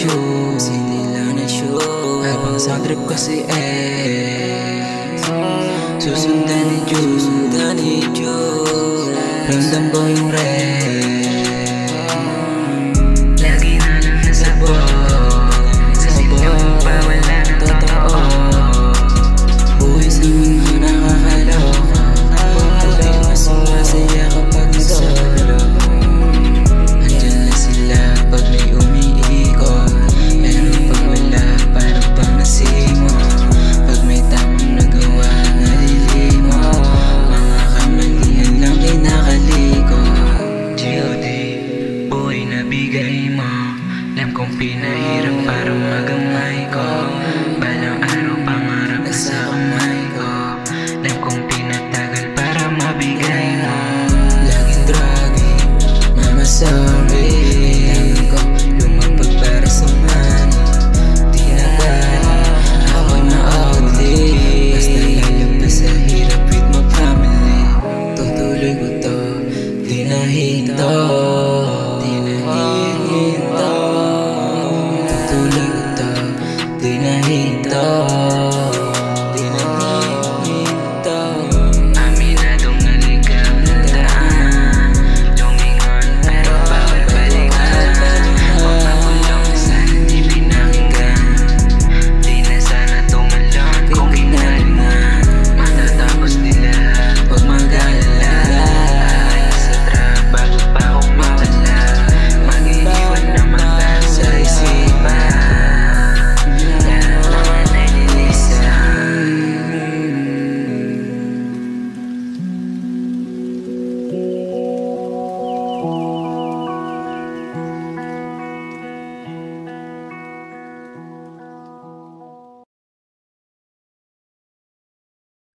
shoot, hindi lang nag-shoot. Habang sound trip kasi susundan ni Jude, ramdam ko yung lagi na lang nasabog, sa silang pawala ng totoo. Buhay sa mundo nakakaloka, buhay mas masaya kapag solo. Andyan na sila pag may umiikot, pero pag wala parang pang nasimot. Pag may tamang nagawa nalilimot, mga kamalian lang kinakalikot. G.O.D. buhay na bigay mo, alam kong pinahirap para magamay ko. Balang araw pangarap na sa kamay ko, alam kong pinatagal para mabigay mo. Laging druggy, mama sorry, kailangan ko lumapag para sa money. Di na gani, ako'y ma-ugly, basta lalabas sa hirap with my family. Tutuloy ko to, di na hinto, di na hinto. Tutuloy ko to, di na hinto, di na hinto. Aminadong naligaw ng daan, lumingon pero bawal balikan. Huwag makulong na sana di pinakinggan, di na sana tumalon kung kinalingan. Matatapos din lahat, huwag mag-alala. Aalis sa trap bago pa ako mawala, mag-iiwan naman tayo sa isipan. Lahat naman ay nilisan.